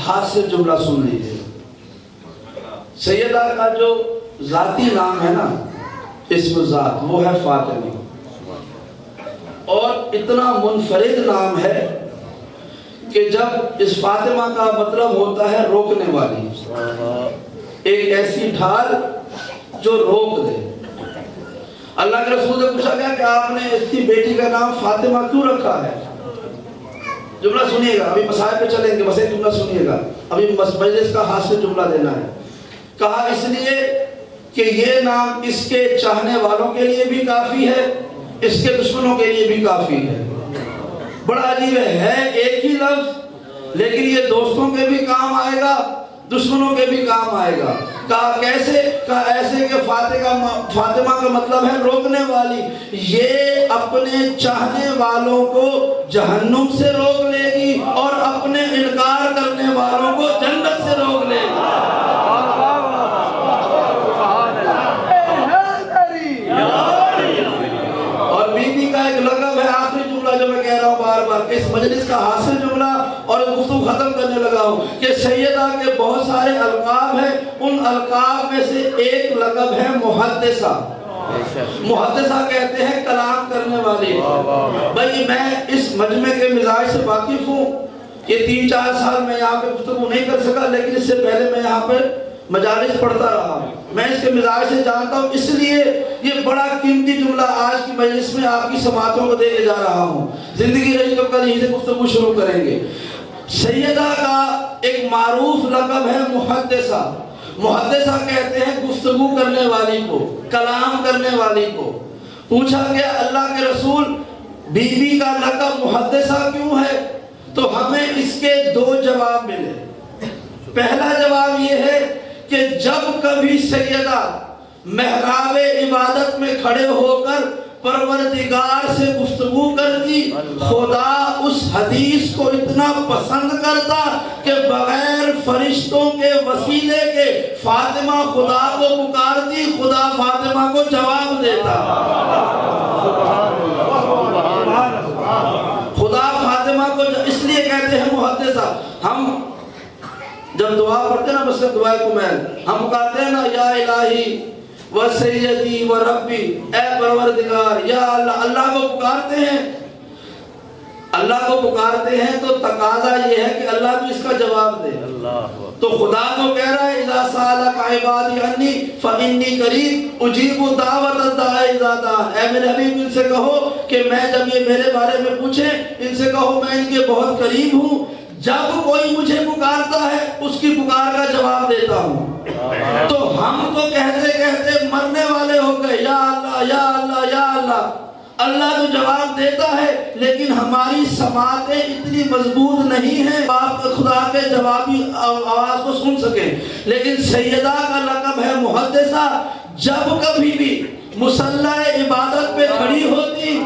ہاتھ سے جملہ سن لیجیے. سیدہ کا جو ذاتی نام ہے نا، اسم ذات، وہ ہے فاطمہ، اور اتنا منفرد نام ہے کہ جب اس فاطمہ کا مطلب ہوتا ہے روکنے والی، ایک ایسی ڈھال جو روک دے. اللہ کے رسول سے پوچھا گیا کہ آپ نے اس کی بیٹی کا نام فاطمہ کیوں رکھا ہے؟ جملہ سنیے گا، ابھی مسائل پہ چلیں گے، بس ایک جملہ سنیے گا، ابھی مجلس کا ہاتھ سے جملہ دینا ہے. کہا اس لیے کہ یہ نام اس کے چاہنے والوں کے لیے بھی کافی ہے، اس کے دشمنوں کے لیے بھی کافی ہے. بڑا عجیب ہے ایک ہی لفظ، لیکن یہ دوستوں کے بھی کام آئے گا، دشمنوں کے بھی کام آئے گا. کہا کیسے؟ کہا ایسے کہ فاطمہ کا مطلب ہے روکنے والی. یہ اپنے چاہنے والوں کو جہنم سے روک لے گی اور اپنے انکار کرنے والوں کو جنت سے روک لے گی. اور بی بی کا ایک لقب ہے، آخری جملہ جو میں کہہ رہا ہوں بار بار، اس مجلس کا حاصل جملہ اور گفتگو ختم کرنے لگا ہوں کہ سیدہ کے بہت سارے القاب ہیں. ان القاب میں سے ایک لقب ہے محدثہ. محدثہ کہتے ہیں کلام کرنے والی. بھائی میں اس مجمع کے مزاج سے واقف ہوں. یہ 3-4 سال میں یہاں پہ گفتگو نہیں کر سکا، لیکن اس سے پہلے میں یہاں پہ مجالس پڑھتا رہا. میں اس کے مزاج سے جانتا ہوں، اس لیے یہ بڑا قیمتی جملہ آج کی مجلس میں آپ کی سماعتوں کو دے کے جا رہا ہوں. زندگی رہی تو کل ہی سے گفتگو شروع کریں گے. سیدہ کا ایک معروف لقب ہے محدثہ. محدثہ کہتے ہیں گفتگو کرنے والی کو، کلام کرنے والی کو. پوچھا گیا اللہ کے رسول بی بی کا لقب محدثہ کیوں ہے؟ تو ہمیں اس کے 2 جواب ملے. پہلا جواب یہ ہے کہ جب کبھی سیدہ محراب عبادت میں کھڑے ہو کر پروردگار سے گفتگو کرتی، خدا اس حدیث کو اتنا پسند کرتا کہ بغیر فرشتوں کے وسیلے کے فاطمہ خدا کو پکارتی، خدا فاطمہ کو جواب دیتا. خدا فاطمہ کو اس لیے کہتے ہیں محدثہ. ہم جب دعا پڑھتے ہیں نا، مثلا دعائے کمیل، ہم کہتے ہیں نا یا الہی و سیدی و ربی، اے پروردگار، یا اللہ. اللہ کو پکارتے ہیں، اللہ کو پکارتے ہیں تو تقاضا یہ ہے کہ اللہ بھی اس کا جواب دے. تو خدا کو کہہ رہا ہے اذا سالک عبادی عنی فانی قریب اجیب دعوت الداعی اذا دعان. اے میرے حبیب ان سے کہو کہ میں جب یہ میرے بارے میں پوچھیں، ان سے کہو میں ان کے بہت قریب ہوں، جب کوئی مجھے پکارتا ہے اس کی پکار کا جواب دیتا ہوں. تو ہم تو کہتے کہتے مرنے والے ہو گئے، یا اللہ یا اللہ یا اللہ. اللہ تو جواب دیتا ہے، لیکن ہماری سماعتیں اتنی مضبوط نہیں ہیں آپ خدا کے جوابی آواز کو سن سکیں. لیکن سیدہ کا لقب ہے محدثہ. جب کبھی بھی مصلی عبادت پہ کھڑی ہوتی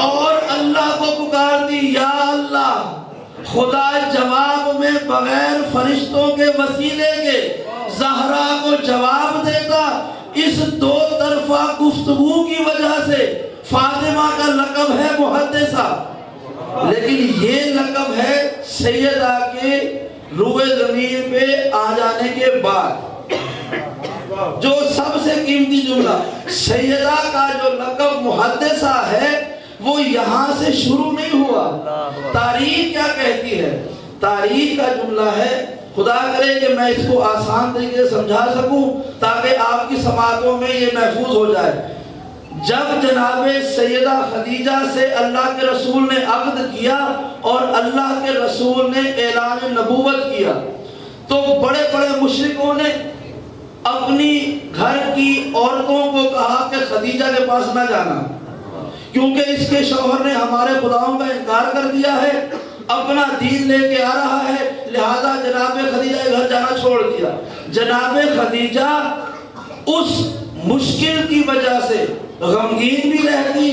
اور اللہ کو پکارتی یا اللہ، خدا جواب میں بغیر فرشتوں کے وسیلے کے زہرا کو جواب دیتا. اس 2 طرفہ گفتگو کی وجہ سے فاطمہ کا لقب ہے محدثہ. لیکن یہ لقب ہے سیدہ کے روئے زمین پہ آ جانے کے بعد. جو سب سے قیمتی جملہ سیدہ کا جو لقب محدثہ ہے وہ یہاں سے شروع نہیں ہوا. تاریخ کیا کہتی ہے؟ تاریخ کا جملہ ہے، خدا کرے کہ میں اس کو آسان طریقے سے سمجھا سکوں تاکہ آپ کی سماعتوں میں یہ محفوظ ہو جائے. جب جناب سیدہ خدیجہ سے اللہ کے رسول نے عقد کیا اور اللہ کے رسول نے اعلان نبوت کیا، تو بڑے بڑے مشرکوں نے اپنی گھر کی عورتوں کو کہا کہ خدیجہ کے پاس نہ جانا، کیونکہ اس کے شوہر نے ہمارے خداؤں کا انکار کر دیا ہے، اپنا دین لے کے آ رہا ہے، لہذا جناب خدیجہ کے گھر جانا چھوڑ دیا. جناب خدیجہ اس مشکل کی وجہ سے غمگین بھی رہتی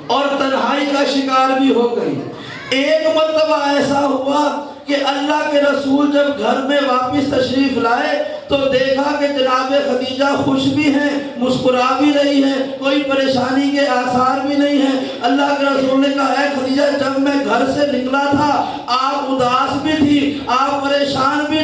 اور تنہائی کا شکار بھی ہو گئی. ایک مرتبہ ایسا ہوا کہ اللہ کے رسول جب گھر میں واپس تشریف لائے تو دیکھا کہ جناب خدیجہ خوش بھی ہیں، مسکرا بھی رہی ہیں، کوئی پریشانی کے آثار بھی نہیں ہیں. اللہ کے رسول نے کہا اے خدیجہ، جب میں گھر سے نکلا تھا آپ اداس بھی تھی، آپ پریشان بھی